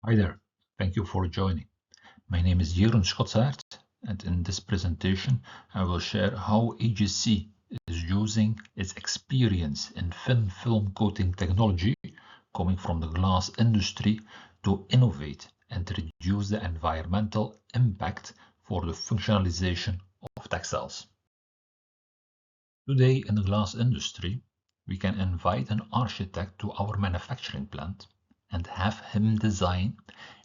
Hi there, thank you for joining. My name is Jeroen Schotsaert, and in this presentation I will share how AGC is using its experience in thin film coating technology coming from the glass industry to innovate and reduce the environmental impact for the functionalization of textiles. Today in the glass industry, we can invite an architect to our manufacturing plant and have him design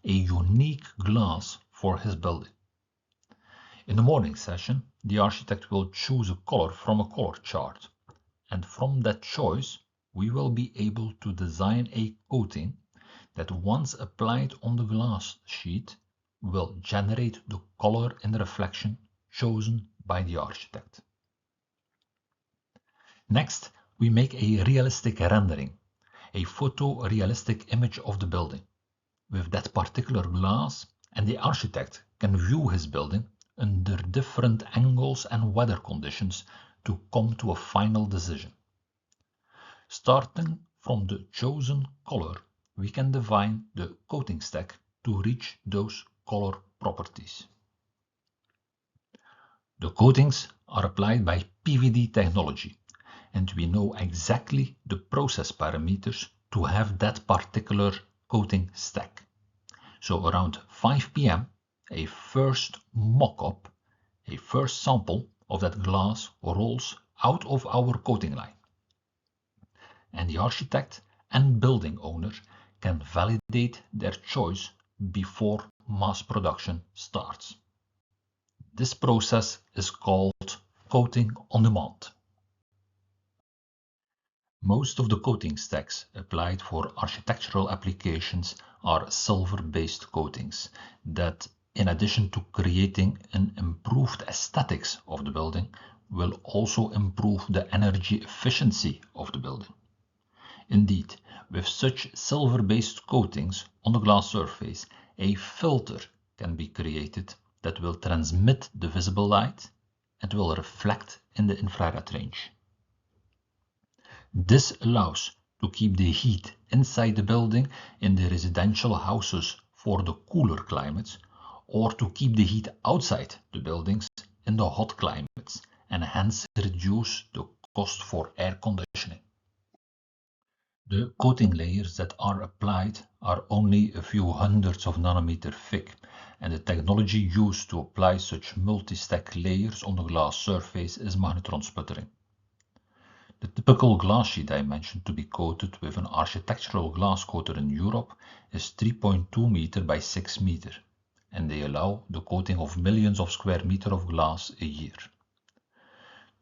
a unique glass for his building. In the morning session, the architect will choose a color from a color chart, and from that choice, we will be able to design a coating that once applied on the glass sheet will generate the color and reflection chosen by the architect. Next, we make a realistic rendering, a photorealistic image of the building with that particular glass, and the architect can view his building under different angles and weather conditions to come to a final decision. Starting from the chosen color, we can define the coating stack to reach those color properties. The coatings are applied by PECVD technology, and we know exactly the process parameters to have that particular coating stack. So around 5 p.m. a first mock-up, a first sample of that glass rolls out of our coating line. And the architect and building owner can validate their choice before mass production starts. This process is called coating on demand. Most of the coating stacks applied for architectural applications are silver-based coatings that, in addition to creating an improved aesthetics of the building, will also improve the energy efficiency of the building. Indeed, with such silver-based coatings on the glass surface, a filter can be created that will transmit the visible light and will reflect in the infrared range. This allows to keep the heat inside the building in the residential houses for the cooler climates, or to keep the heat outside the buildings in the hot climates, and hence reduce the cost for air conditioning. The coating layers that are applied are only a few hundreds of nanometers thick, and the technology used to apply such multi-stack layers on the glass surface is magnetron sputtering. The typical glass sheet I mentioned to be coated with an architectural glass coater in Europe is 3.2 meter by 6 meter, and they allow the coating of millions of square meters of glass a year.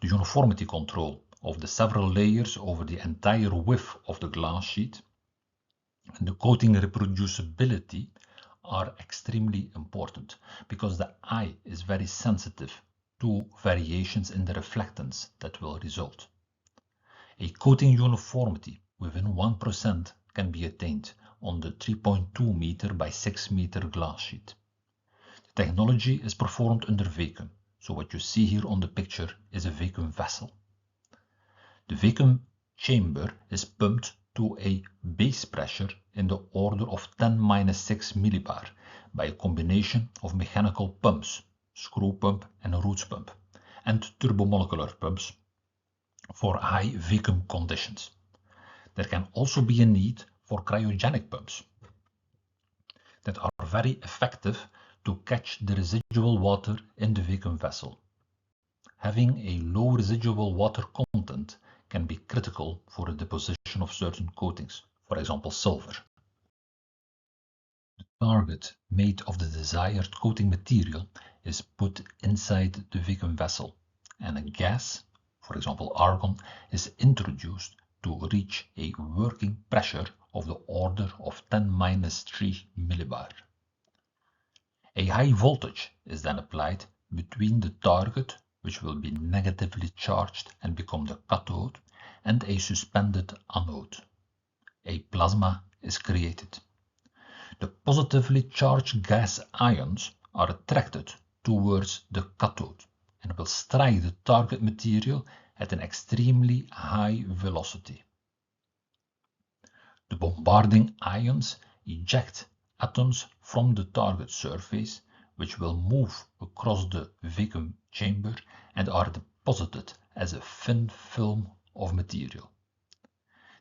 The uniformity control of the several layers over the entire width of the glass sheet and the coating reproducibility are extremely important because the eye is very sensitive to variations in the reflectance that will result. A coating uniformity within 1% can be attained on the 3.2 meter by 6 meter glass sheet. The technology is performed under vacuum, so what you see here on the picture is a vacuum vessel. The vacuum chamber is pumped to a base pressure in the order of 10⁻⁶ millibar by a combination of mechanical pumps, screw pump and roots pump, and turbomolecular pumps for high vacuum conditions. There can also be a need for cryogenic pumps that are very effective to catch the residual water in the vacuum vessel. Having a low residual water content can be critical for the deposition of certain coatings, for example silver. The target made of the desired coating material is put inside the vacuum vessel, and a gas, for example argon, is introduced to reach a working pressure of the order of 10⁻³ millibar. A high voltage is then applied between the target, which will be negatively charged and become the cathode, and a suspended anode. A plasma is created. The positively charged gas ions are attracted towards the cathode and will strike the target material at an extremely high velocity. The bombarding ions eject atoms from the target surface, which will move across the vacuum chamber and are deposited as a thin film of material.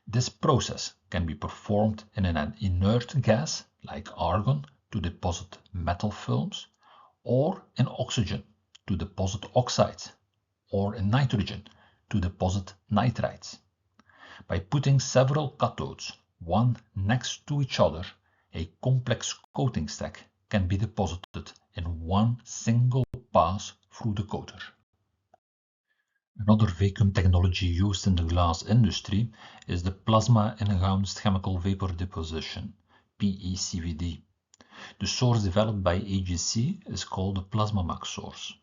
This process can be performed in an inert gas like argon to deposit metal films, or in oxygen to deposit oxides, or in nitrogen to deposit nitrides. By putting several cathodes one next to each other, a complex coating stack can be deposited in one single pass through the coater. Another vacuum technology used in the glass industry is the plasma-enhanced chemical vapor deposition, PECVD. The source developed by AGC is called the plasma max source.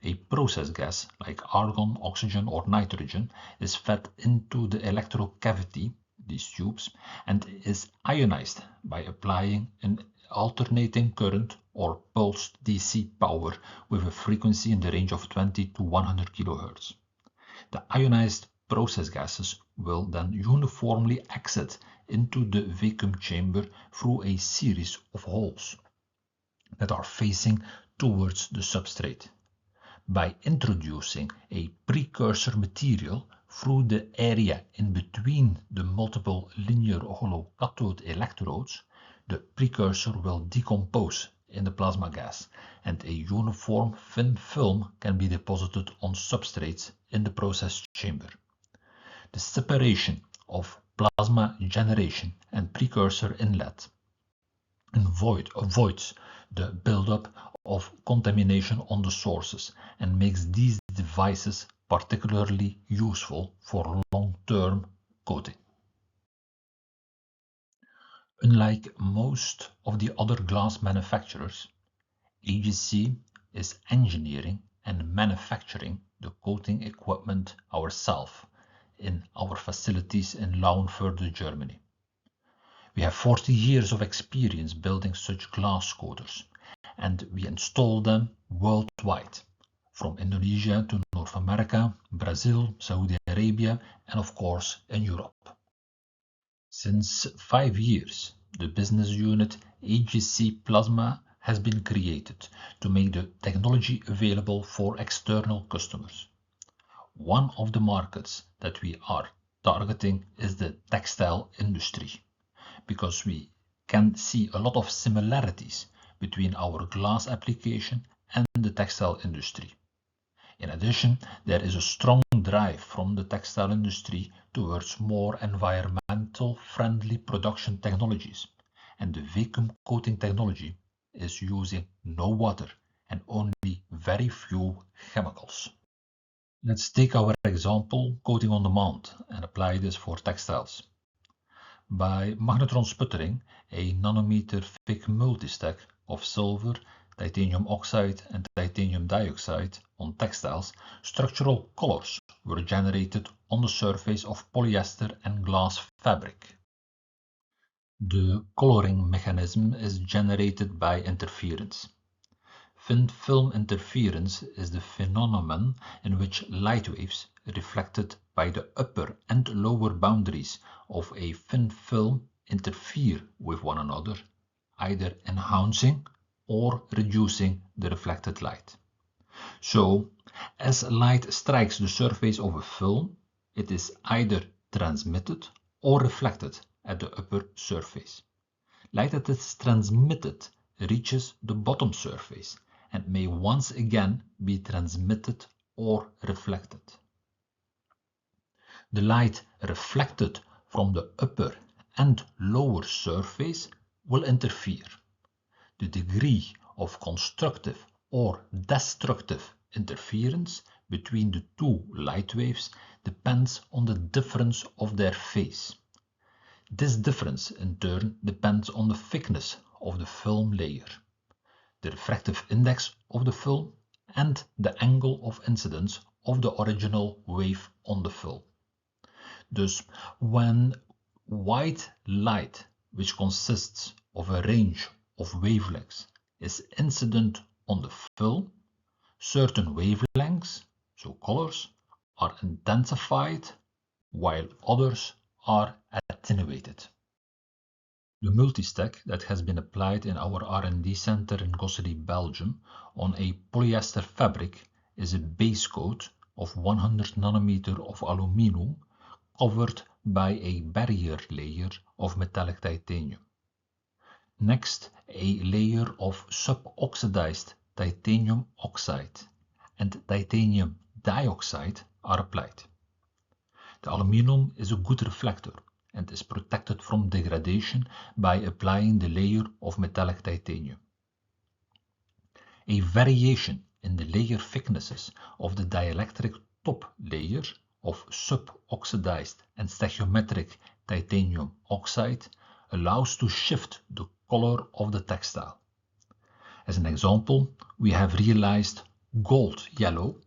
A process gas like argon, oxygen or nitrogen is fed into the electrode cavity, these tubes, and is ionized by applying an alternating current or pulsed DC power with a frequency in the range of 20 to 100 kHz. The ionized process gases will then uniformly exit into the vacuum chamber through a series of holes that are facing towards the substrate. By introducing a precursor material through the area in between the multiple linear hollow cathode electrodes, the precursor will decompose in the plasma gas, and a uniform thin film can be deposited on substrates in the process chamber. The separation of plasma generation and precursor inlet avoids the buildup of contamination on the sources and makes these devices particularly useful for long-term coating. Unlike most of the other glass manufacturers, AGC is engineering and manufacturing the coating equipment ourselves in our facilities in Lauenfelde, Germany. We have 40 years of experience building such glass coaters, and we install them worldwide, from Indonesia to North America, Brazil, Saudi Arabia, and of course in Europe. Since 5 years, the business unit AGC Plasma has been created to make the technology available for external customers. One of the markets that we are targeting is the textile industry, because we can see a lot of similarities between our glass application and the textile industry. In addition, there is a strong drive from the textile industry towards more environmental friendly production technologies, and the vacuum coating technology is using no water and only very few chemicals. Let's take our example coating on demand and apply this for textiles. By Magnetron Sputtering, a nanometer thick multistack of silver, titanium oxide and titanium dioxide on textiles, structural colors were generated on the surface of polyester and glass fabric. The coloring mechanism is generated by interference. Thin film interference is the phenomenon in which light waves reflected by the upper and lower boundaries of a thin film interfere with one another, either enhancing or reducing the reflected light. So, as light strikes the surface of a film, it is either transmitted or reflected at the upper surface. Light that is transmitted reaches the bottom surface and may once again be transmitted or reflected. The light reflected from the upper and lower surface will interfere. The degree of constructive or destructive interference between the two light waves depends on the difference of their phase. This difference in turn depends on the thickness of the film layer, the refractive index of the film, and the angle of incidence of the original wave on the film. Thus, when white light, which consists of a range of wavelengths, is incident on the film, certain wavelengths, so colors, are intensified while others are attenuated. The multistack that has been applied in our R&D center in Gosselies, Belgium, on a polyester fabric is a base coat of 100 nanometer of aluminum covered by a barrier layer of metallic titanium. Next, a layer of sub-oxidized titanium oxide and titanium dioxide are applied. The aluminum is a good reflector and is protected from degradation by applying the layer of metallic titanium. A variation in the layer thicknesses of the dielectric top layer of sub-oxidized and stoichiometric titanium oxide allows to shift the color of the textile. As an example, we have realized gold yellow,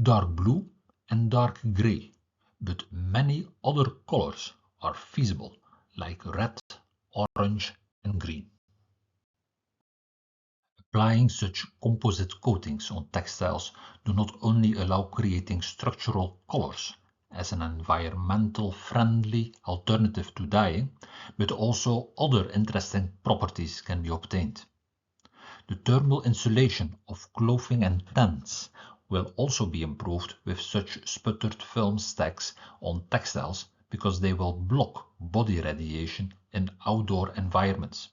dark blue and dark gray, but many other colors are feasible, like red, orange and green. Applying such composite coatings on textiles do not only allow creating structural colors as an environmental friendly alternative to dyeing, but also other interesting properties can be obtained. The thermal insulation of clothing and tents will also be improved with such sputtered film stacks on textiles because they will block body radiation in outdoor environments.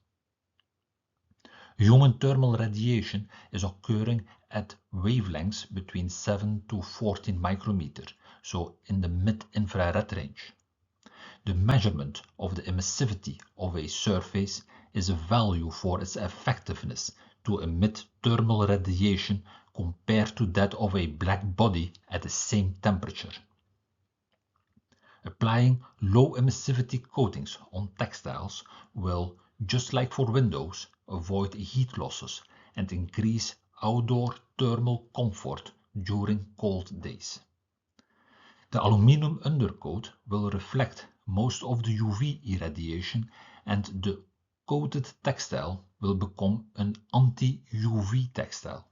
Human thermal radiation is occurring at wavelengths between 7 to 14 micrometer, so in the mid-infrared range. The measurement of the emissivity of a surface is a value for its effectiveness to emit thermal radiation compared to that of a black body at the same temperature. Applying low emissivity coatings on textiles will, just like for windows, avoid heat losses and increase outdoor thermal comfort during cold days. The aluminum undercoat will reflect most of the UV irradiation and the coated textile will become an anti-UV textile.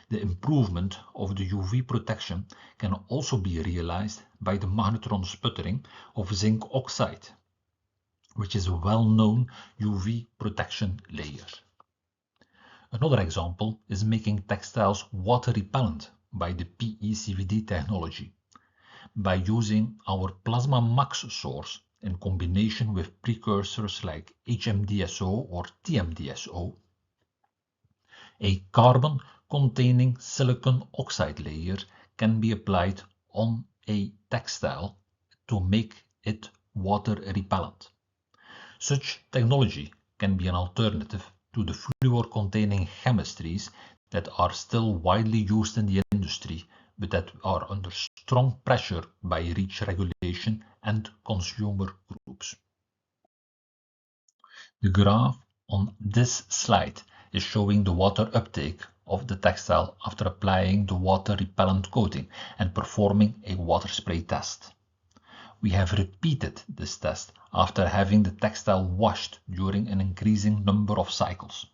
The improvement of the UV protection can also be realized by the magnetron sputtering of zinc oxide, which is a well-known UV protection layer. Another example is making textiles water-repellent by the PECVD technology. By using our Plasma Max source in combination with precursors like HMDSO or TMDSO, a carbon-containing silicon oxide layer can be applied on a textile to make it water-repellent. Such technology can be an alternative to the fluor-containing chemistries that are still widely used in the industry, but that are under strong pressure by REACH regulation and consumer groups. The graph on this slide is showing the water uptake of the textile after applying the water-repellent coating and performing a water spray test. We have repeated this test after having the textile washed during an increasing number of cycles.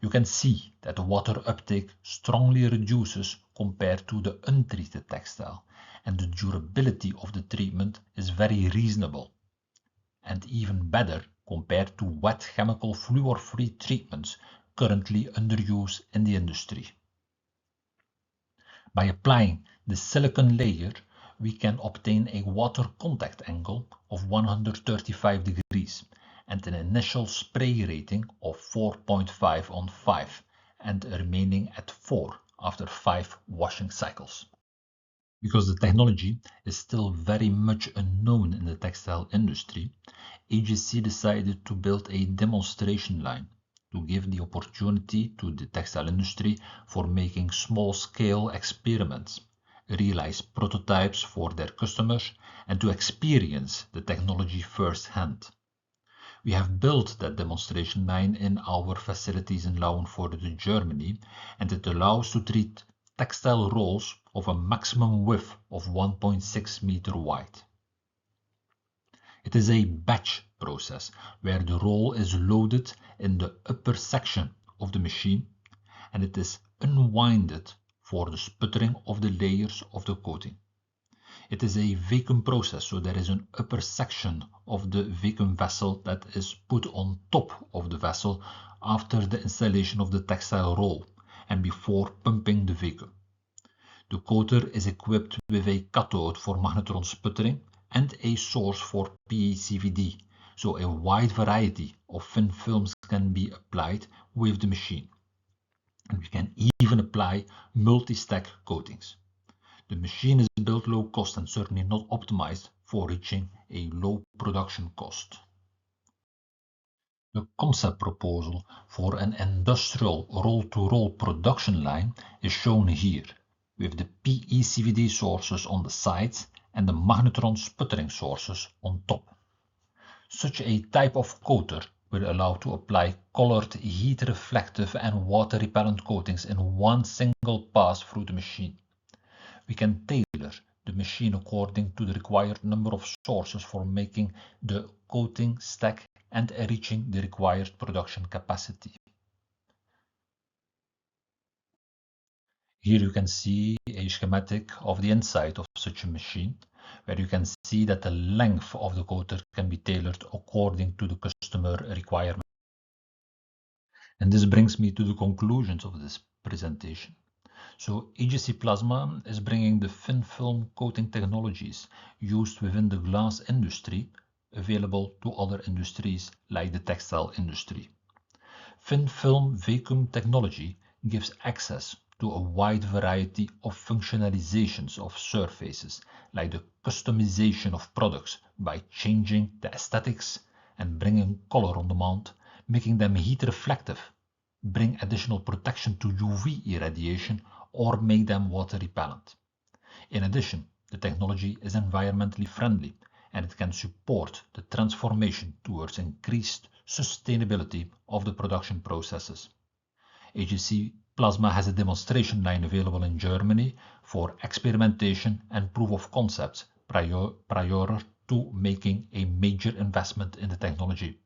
You can see that the water uptake strongly reduces compared to the untreated textile, and the durability of the treatment is very reasonable, and even better compared to wet chemical fluor-free treatments currently under use in the industry. By applying the silicon layer, we can obtain a water contact angle of 135 degrees and an initial spray rating of 4.5 on 5 and remaining at 4 after 5 washing cycles. Because the technology is still very much unknown in the textile industry, AGC decided to build a demonstration line to give the opportunity to the textile industry for making small-scale experiments, realize prototypes for their customers, and to experience the technology firsthand. We have built that demonstration line in our facilities in Lauenvoorde, Germany, and it allows to treat textile rolls of a maximum width of 1.6 meter wide. It is a batch process where the roll is loaded in the upper section of the machine and it is unwinded for the sputtering of the layers of the coating. It is a vacuum process, so there is an upper section of the vacuum vessel that is put on top of the vessel after the installation of the textile roll and before pumping the vacuum. The coater is equipped with a cathode for magnetron sputtering and a source for PECVD, so a wide variety of thin films can be applied with the machine. And we can even apply multi-stack coatings. The machine is built low cost and certainly not optimized for reaching a low production cost. The concept proposal for an industrial roll-to-roll production line is shown here, with the PECVD sources on the sides and the magnetron sputtering sources on top. Such a type of coater will allow to apply colored, heat-reflective and water-repellent coatings in one single pass through the machine. We can tailor the machine according to the required number of sources for making the coating stack and reaching the required production capacity. Here you can see a schematic of the inside of such a machine, where you can see that the length of the coater can be tailored according to the customer requirement. And this brings me to the conclusions of this presentation. So AGC Plasma is bringing the thin film coating technologies used within the glass industry available to other industries like the textile industry. Thin film vacuum technology gives access to a wide variety of functionalizations of surfaces, like the customization of products by changing the aesthetics and bringing color on demand, making them heat reflective, bring additional protection to UV irradiation, or make them water repellent. In addition, the technology is environmentally friendly and it can support the transformation towards increased sustainability of the production processes. AGC Plasma has a demonstration line available in Germany for experimentation and proof of concepts prior to making a major investment in the technology.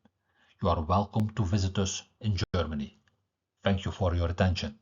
You are welcome to visit us in Germany. Thank you for your attention.